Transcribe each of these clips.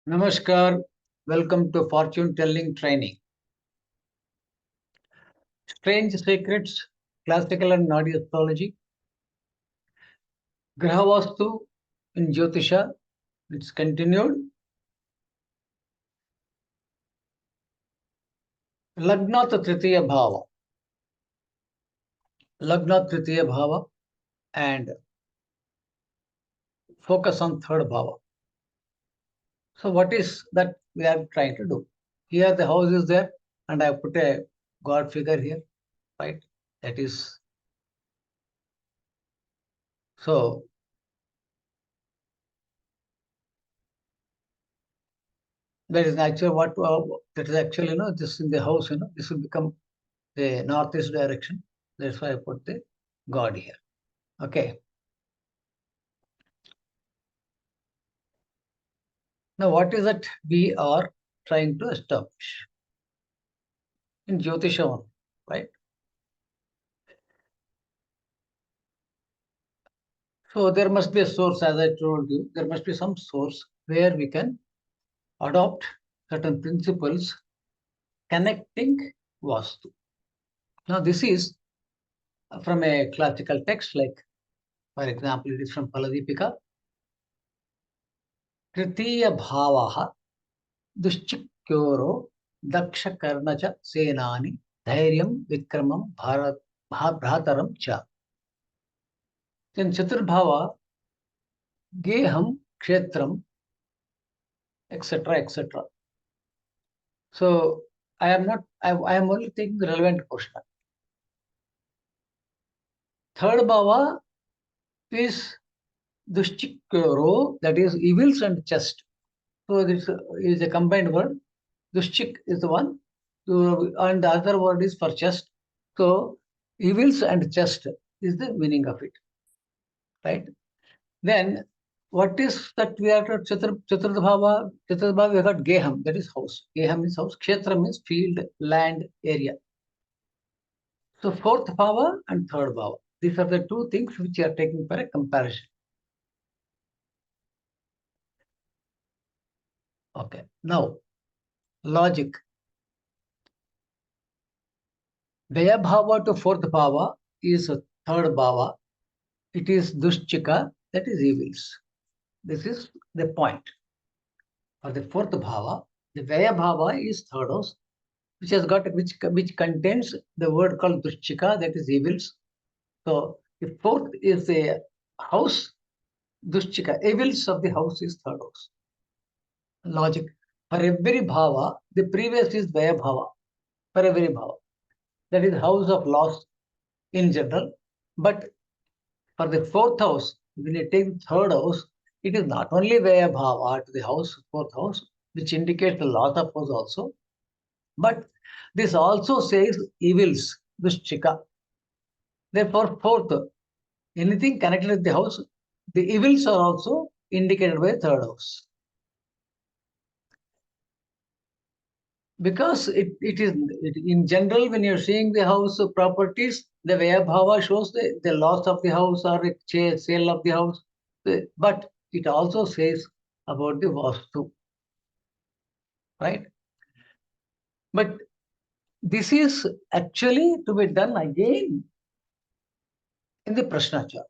Namaskar, welcome to fortune telling training. Strange secrets, classical and Nadi Astrology, Graha Vastu in Jyotisha, it's continued. Lagna to Tritiya Bhava, Lagna Tritiya Bhava, and focus on third Bhava. So, what is that we are trying to do? Here, the house is there, and I put a God figure here, right? That is so. That is actually what that is actually, this in the house, this will become the northeast direction. That's why I put the God here. Okay. Now, what is it we are trying to establish in Jyotisha, right? So there must be a source, as I told you. There must be some source where we can adopt certain principles connecting Vastu. Now, this is from a classical text, like, for example, it is from Paladipika. Tritiya bhavaha dushchikyoro daksha karna cha senani dhairyam vikramam bhrataram cha. Then Chaturbhava, Geham, Kshetram, etc., etc. So I am not, I am only taking the relevant portion. Third Bhava is Dushchikyoro, that is evils and chest. So this is a combined word. Dushchik is the one, and the other word is for chest. So evils and chest is the meaning of it, right? Then what is that we are to Chaturdhabhava? Chaturdhabhava, we have got Geham, that is house. Geham is house. Kshetra means field, land, area. So fourth bhava and third bhava. These are the two things which you are taking for a comparison. Okay. Now, logic. Daya bhava to fourth bhava is a third bhava. It is dushchika, that is evils. This is the point. For the fourth bhava, the Vaya bhava is third house, which has got which contains the word called dushchika, that is evils. So the fourth is the house, dushchika, evils of the house is third house. Logic. For every bhava, the previous is Vaya bhava. For every bhava. That is house of loss in general. But for the fourth house, when you take the third house, it is not only Vaya bhava to the house, fourth house, which indicates the loss of house also, but this also says evils, dushchika. Therefore, fourth, anything connected with the house, the evils are also indicated by third house. Because it is in general, when you're seeing the house properties, the Vaya bhava shows the loss of the house or a sale of the house. But it also says about the Vastu, right? But this is actually to be done again in the Prashna chart.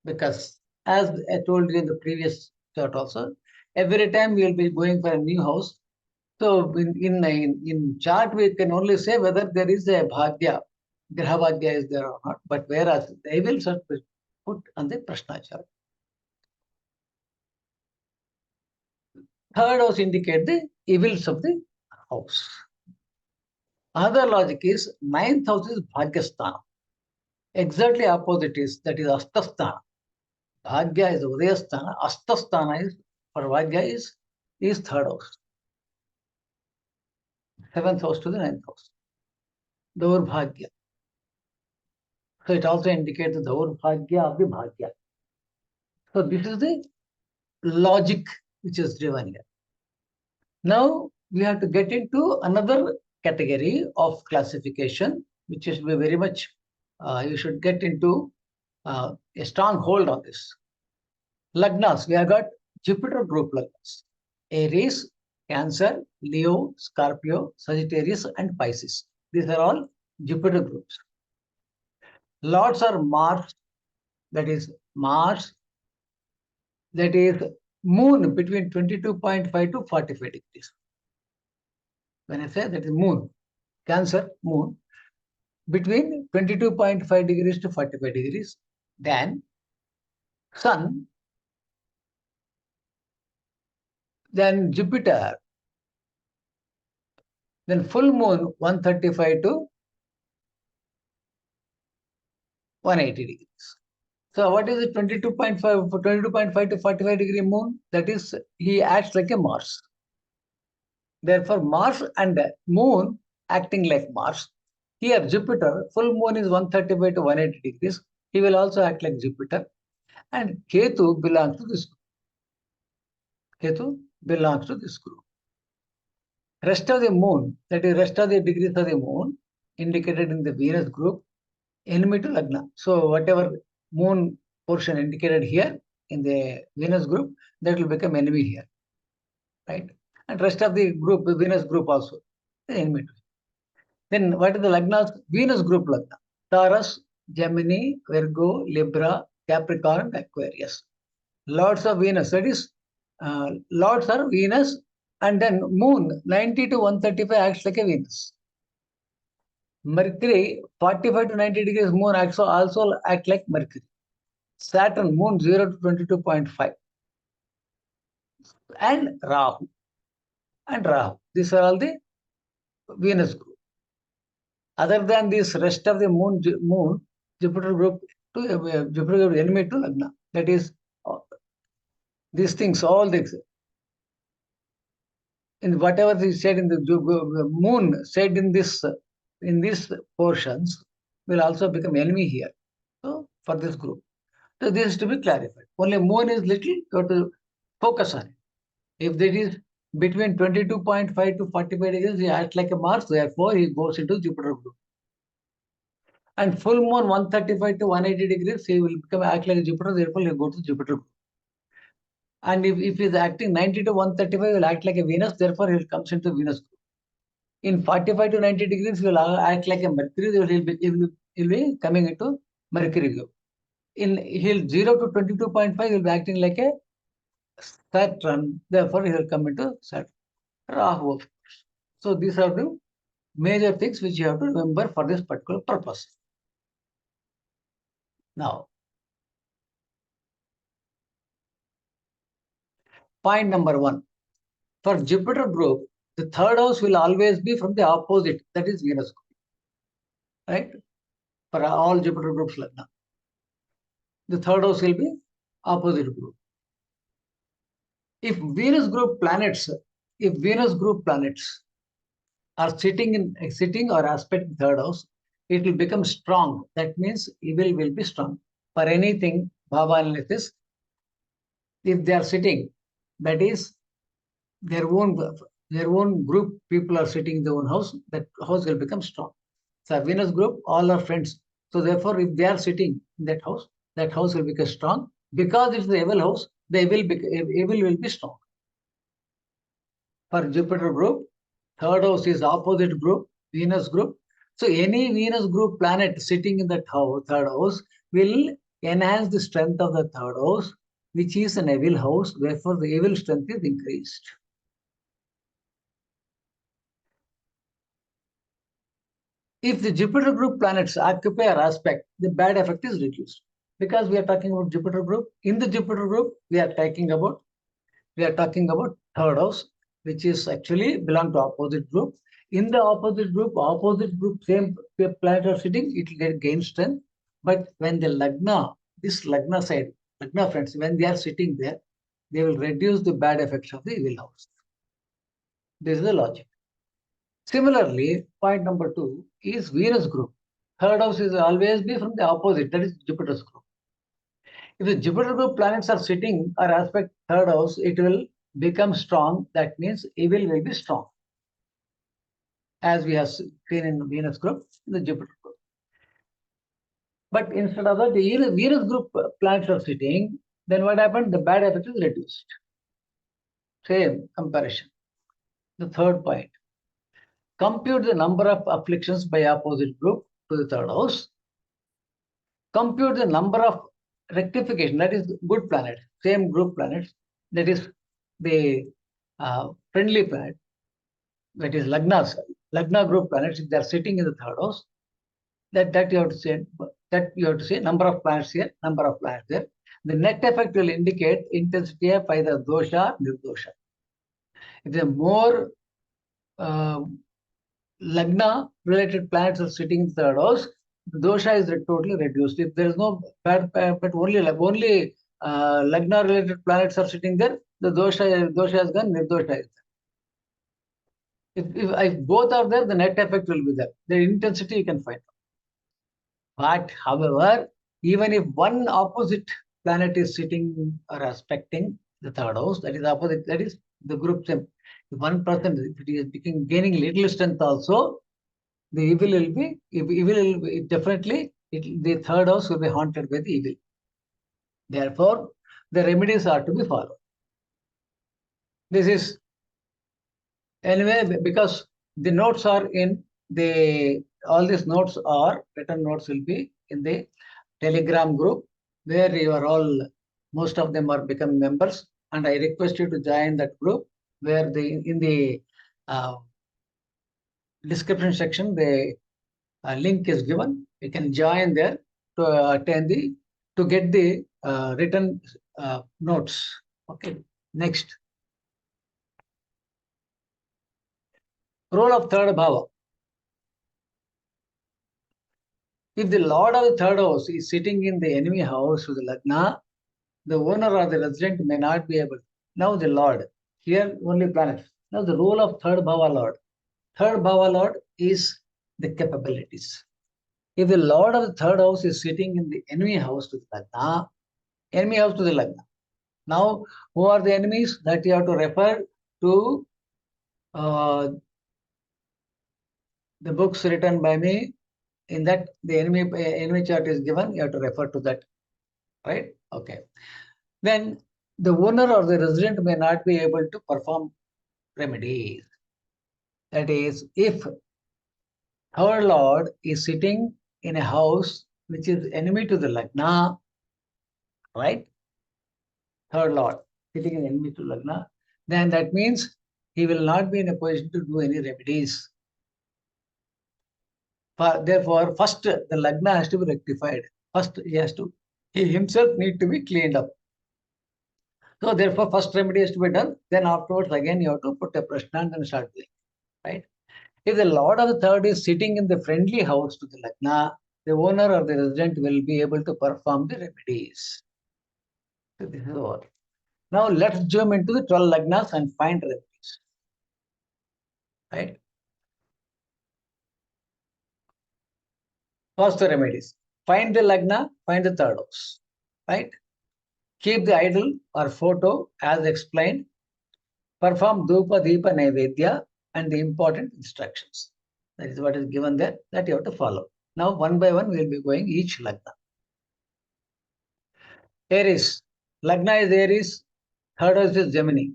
Because as I told you in the previous chart also, every time we will be going for a new house. So in chart, we can only say whether there is a bhagya, graha bhagya is there or not. But whereas the evils are put on the Prashna chart. Third house indicate the evils of the house. Another logic is ninth house is bhagyasthana. Exactly opposite is, that is astasthana. Bhagya is udayasthana. Astasthana is for bhagya is third house. Seventh house to the ninth house. Daurbhagya. So it also indicates the Daurbhagya of the Bhagya. So this is the logic which is driven here. Now we have to get into another category of classification, which is very much, you should get into a strong hold on this. Lagnas, we have got Jupiter group Lagnas. Aries, Cancer, Leo, Scorpio, Sagittarius, and Pisces. These are all Jupiter groups. Lords are Mars, that is Mars, that is Moon between 22.5 to 45 degrees. When I say that is Moon, Cancer, Moon, between 22.5 degrees to 45 degrees. Then Sun, then Jupiter, then full moon 135 to 180 degrees. So what is it 22.5 to 45 degree moon? That is, he acts like a Mars. Therefore, Mars and moon acting like Mars. Here, Jupiter, full moon is 135 to 180 degrees. He will also act like Jupiter. And Ketu belongs to this group. Ketu belongs to this group. Rest of the moon, that is rest of the degrees of the moon, indicated in the Venus group, enemy to Lagna. So whatever moon portion indicated here in the Venus group, that will become enemy here, right? And rest of the group, the Venus group also, the enemy to. Then what is the Lagnas? Venus group Lagna. Taurus, Gemini, Virgo, Libra, Capricorn, Aquarius. Lords of Venus, that is, Lords are Venus, and then moon 90 to 135 acts like a Venus. Mercury 45 to 90 degrees moon also act like Mercury. Saturn moon 0 to 22.5 and Rahu. These are all the Venus group. Other than this, rest of the moon Jupiter group to Jupiter group enemy to Lagna. That is, these things, all these, in whatever is said in the moon said in these portions will also become enemy here. So for this group. So this is to be clarified. Only moon is little, you have to focus on it. If that is between 22.5 to 45 degrees, he acts like a Mars, therefore he goes into Jupiter group. And full moon 135 to 180 degrees, he will become act like a Jupiter, therefore he will go to Jupiter group. And if he is acting 90 to 135, he will act like a Venus, therefore he will comes into Venus group. In 45 to 90 degrees, he will act like a Mercury, he will be coming into Mercury group. In he'll 0 to 22.5, he will be acting like a Saturn, therefore he will come into Saturn. Rahu, of course. So these are the major things which you have to remember for this particular purpose. Now, point number 1. For Jupiter group, the third house will always be from the opposite, that is Venus group. Right? For all Jupiter groups like now. The third house will be opposite group. If Venus group planets are sitting or aspect third house, it will become strong. That means evil will be strong. For anything, Baba analysis, if they are sitting, that is their own group people are sitting in their own house, that house will become strong. So Venus group, all are friends. So therefore, if they are sitting in that house will become strong. Because it's the evil house, the evil will be strong. For Jupiter group, third house is opposite group, Venus group. So any Venus group planet sitting in that third house will enhance the strength of the third house, which is an evil house. Therefore, the evil strength is increased. If the Jupiter group planets occupy or aspect, the bad effect is reduced. Because we are talking about Jupiter group. In the Jupiter group, we are talking about third house, which is actually belong to opposite group. In the opposite group, same planet are sitting, it will gain strength. But when the Lagna, this Lagna side, Lagna friends, when they are sitting there, they will reduce the bad effects of the evil house. This is the logic. Similarly, point number 2 is Venus group. Third house is always be from the opposite, that is Jupiter's group. If the Jupiter group planets are sitting or aspect third house, it will become strong. That means evil will be strong. As we have seen in Venus group, in the Jupiter group. But instead of that, the Venus group planets are sitting, then what happened? The bad effect is reduced. Same comparison. The third point. Compute the number of afflictions by opposite group to the third house. Compute the number of rectification, that is good planets, same group planets, that is the friendly planet, that is Lagnas, Lagna group planets, if they are sitting in the third house, that you have to say number of planets here, number of planets there. The net effect will indicate intensity of either dosha or nirdosha. If there are more Lagna related planets are sitting in the third house, the dosha is totally reduced. If there is no but only Lagna related planets are sitting there, the dosha has gone, nirdosha is there. If both are there, the net effect will be there. The intensity you can find. But however, even if one opposite planet is sitting or aspecting the third house, that is opposite, that is the group same. If one person, if it is gaining little strength also, the evil will be, definitely, the third house will be haunted by the evil. Therefore, the remedies are to be followed. This is, anyway, because the notes are in all these notes are, written notes will be in the Telegram group, where you are all, most of them are becoming members, and I request you to join that group, where in the description section, the link is given. You can join there to to get the written notes. Okay. Next, role of third bhava. If the lord of the third house is sitting in the enemy house with the lagna, the owner or the resident may not be able. Now the lord, here only planets. Now the role of third bhava lord. Third bhava lord is the capabilities. If the lord of the third house is sitting in the enemy house to the lagna, enemy house to the lagna. Now, who are the enemies? That you have to refer to the books written by me. In that, the enemy chart is given. You have to refer to that, right? Okay. Then the owner or the resident may not be able to perform remedies. That is, if third lord is sitting in a house which is enemy to the lagna, right? Third lord sitting in enemy to lagna, then that means he will not be in a position to do any remedies. Therefore, first the lagna has to be rectified. First, he himself need to be cleaned up. So therefore, first remedy has to be done. Then afterwards, again you have to put a prashna and then start doing, right? If the lord of the third is sitting in the friendly house to the lagna, the owner or the resident will be able to perform the remedies. So this is all. Now let's zoom into the 12 lagnas and find remedies, right? First, the remedies. Find the lagna, find the third house, right? Keep the idol or photo as explained. Perform dhupa, deepa, naivedya and the important instructions. That is what is given there that you have to follow. Now, one by one, we will be going each lagna. Aries. Lagna is Aries. Third house is Gemini.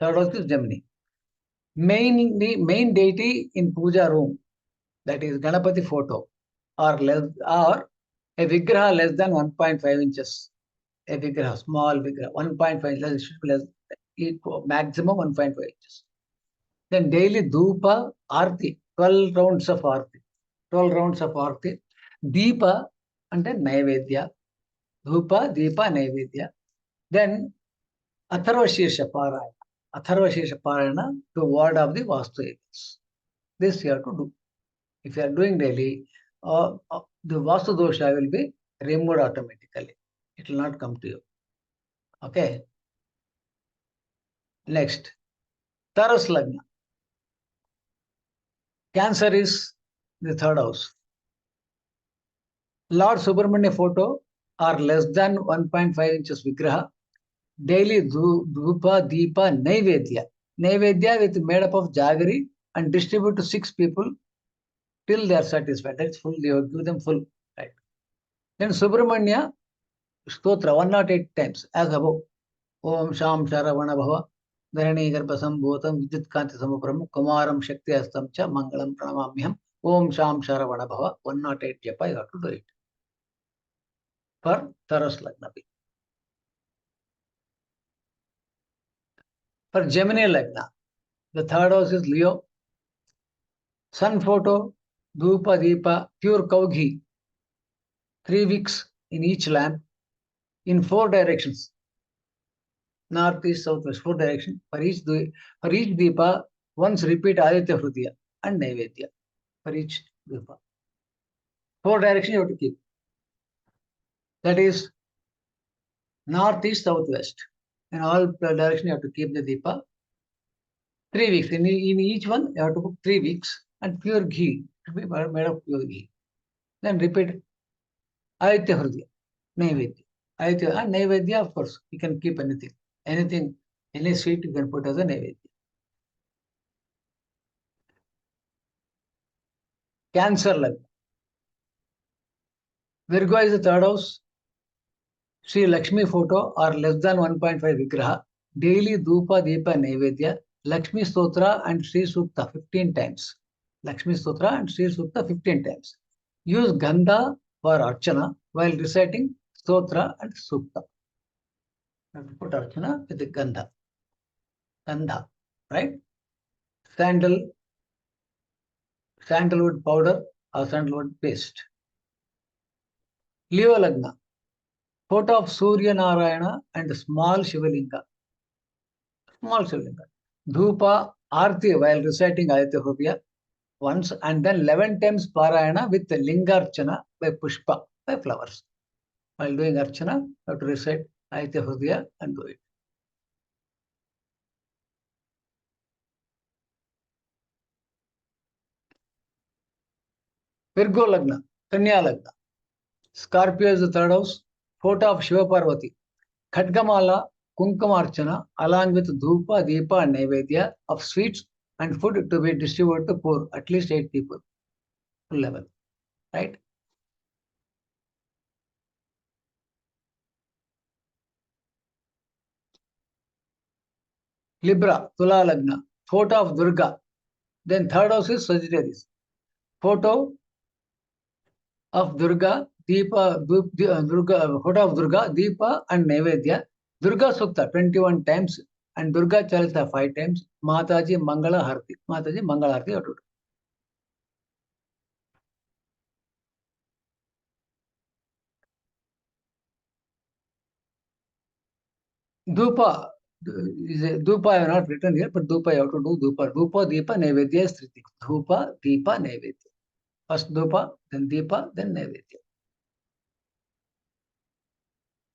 Third house is Gemini. Main deity in puja room, that is Ganapati photo, or a vigraha less than 1.5 inches. A vigraha, small vigraha, 1.5 inches, should be less, maximum 1.5 inches. Then daily dhupa, arti, 12 rounds of arti. 12 rounds of arti. Deepa and then naivedya. Dhupa, deepa, naivedya. Then Atharva Shirsha Parayana. Atharva Shirsha Parayana to ward of the Vastu evils. This you have to do. If you are doing daily, the Vastu dosha will be removed automatically. It will not come to you. Okay. Next, Taras Lagna. Cancer is the third house. Lord Subramanya photo are less than 1.5 inches vigraha. Daily dhupa, deepa, naivedya. Naivedya with made up of jaggery and distribute to 6 people till they are satisfied. That's full. You give them full. Right. Then Subramanya stotra 108 times as above. Om Sham Sharavana Bhava. धरणी गर्भसंभूतं विद्युत्कांति समप्रम कुमारं शक्ति हस्तं च मंगलम प्रणमाम्यहम् ओम शाम शरवण भव 108 japa you have to do it for Taurus Lagna. For Gemini Lagna, the third house is Leo. Sun photo, Dhupa Deepa, pure cow ghee, 3 weeks in each lamp in 4 directions. North, east, south, west, 4 directions. For each Deepa, once repeat Aditya Hrudya and Naivedya. For each Deepa. 4 directions you have to keep. That is north, east, south, west. In all directions you have to keep the Deepa. 3 weeks. In each one you have to put 3 weeks and pure ghee. It will be made of pure ghee. Then repeat Aditya Hrudya, Naivedya. Aditya and Naivedya, of course, you can keep anything. Anything, any sweet you can put as a Naivedya. Cancer Lagna. Virgo is the third house. Sri Lakshmi photo or less than 1.5 vigraha. Daily Dhupa Deepa Naivedya. Lakshmi Stotra and Sri Sukta 15 times. Lakshmi Stotra and Sri Sukta 15 times. Use Gandha for Archana while reciting Stotra and Sukta. You have to put Archana with the Gandha. Gandha, right? Sandalwood powder or sandalwood paste. Leo Lagna. Photo of Surya Narayana and small Shivalinga. Small Shivalinga. Dhupa Arti while reciting Aditya Hrudya once and then 11 times Parayana with the Lingarchana by Pushpa, by flowers. While doing Archana, you have to recite Aditya Hrudya and do it. Virgo Lagna, Kanya Lagna. Scorpio is the third house. Photo of Shiva Parvati. Khatgamala, Kunkumarchana, along with Dhupa, Deepa, and Naivedya of sweets and food to be distributed to poor, at least 8 people. Full level. Right? Libra, Tula Lagna. Photo of Durga. Then third house is Sagittarius. Photo of Durga, Deepa, photo of Durga, Deepa, and Naivedya. Durga Sukta 21 times and Durga Chalita 5 times. Mataji Mangala Harti. Mataji Mangala Harti. Dhupa Dhupa I have not written here, but Dhupa you have to do Dhupa. Dhupa, Deepa, Naivedya is 3 things. Dhupa, Deepa, Naivedya. First Dhupa, then Deepa, then Naivedya.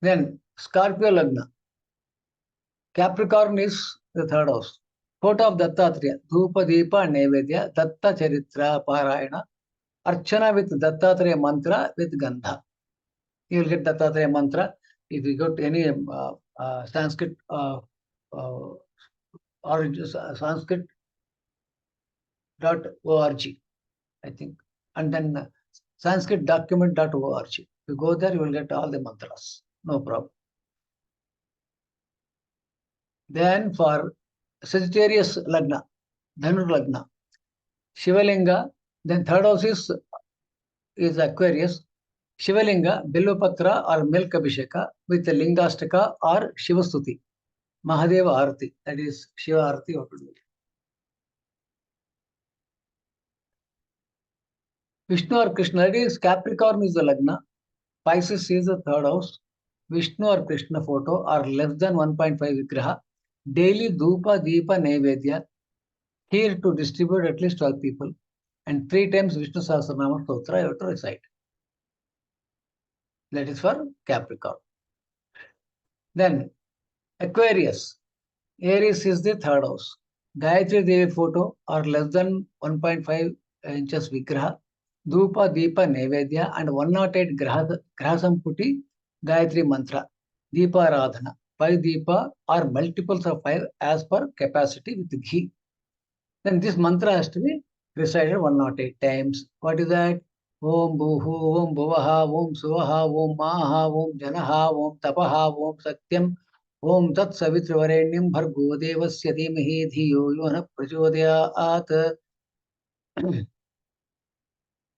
Then Scorpio Lagna. Capricorn is the third house. Photo of Dattatreya. Dhupa, Deepa, Naivedya. Datta Charitra, Parayana. Archana with Dattatreya mantra with Gandha. You will get Dattatreya mantra if you go to any Sanskrit or Sanskrit.org, I think. And then sanskritdocument.org. You go there, you will get all the mantras. No problem. Then for Sagittarius Lagna, Dhanur Lagna, Shivalinga, then third house is Aquarius. Shivalinga, Bilvapatra or Milk Abhisheka with the Lingastaka or Shivastuti. Mahadeva Arati, that is Shiva Arati. Vishnu or Krishna, that is Capricorn is the Lagna. Pisces is the third house. Vishnu or Krishna photo or less than 1.5 vigraha. Daily Dhupa, Deepa, Naivedya. Here to distribute at least 12 people. And 3 times Vishnu Sahasranama Stotra you have to recite. That is for Capricorn. Then Aquarius. Aries is the third house. Gayatri Devi photo or less than 1.5 inches vigraha. Dhupa, Deepa, Naivedya and 108 Grahasam Putti Gayatri Mantra. Deepa Radhana. 5 Deepa or multiples of 5 as per capacity with ghee. Then this mantra has to be recited 108 times. What is that? Om Bhuhu, Om Bhuvaha, Om Suvaha, Om Maha, Om Janaha, Om Tapaha, Om Satyam, Om Tat Savitravarenyam Bhargo Devasya Dhimahi Dhiyo Yo Nah Prachodayat.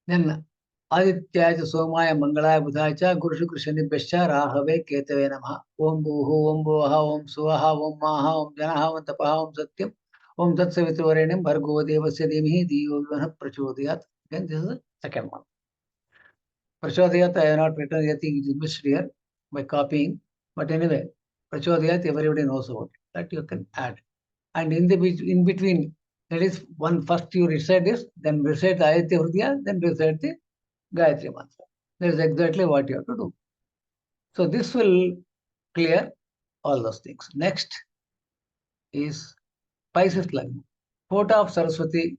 Then Adityaya Somaya Mangalaya Budhacha Guru Shukra Shanibhyascha Rahave Ketave Namaha. Om Bhuhu Om Bhuvaha Om Suvaha Om Maha Om Janaha Om Tapaha Om Satyam Om Tat Savitravarenyam Bhargo Devasya Dhimahi Dhiyo Yo Nah Prachodayat. Then this is the second one. Prachodayat I have not written anything, it is missed here by copying. But anyway, Prachodayat everybody knows about it. That you can add. And in between, that is one first you recite this, then recite the Ayatya Hridaya, then recite the Gayatri Mantra. That is exactly what you have to do. So this will clear all those things. Next is Pisces Lagna. Photo of Saraswati,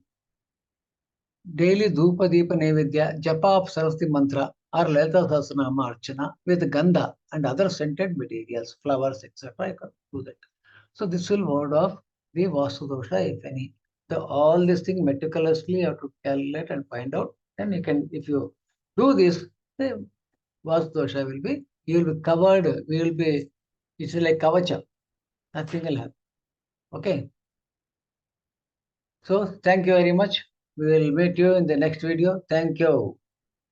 daily Dhupa Deepa Nevedya, Japa of Saraswati Mantra or Lalita Sahasranama Archana with Gandha and other scented materials, flowers, etc. You can do that. So this will ward off the Vastu dosha, if any. So all these things meticulously you have to calculate and find out. Then you can, if you do this, the Vastu dosha will be, you will be covered, we will be, it's like kavacha, nothing will happen. Okay. So thank you very much. We will meet you in the next video. Thank you.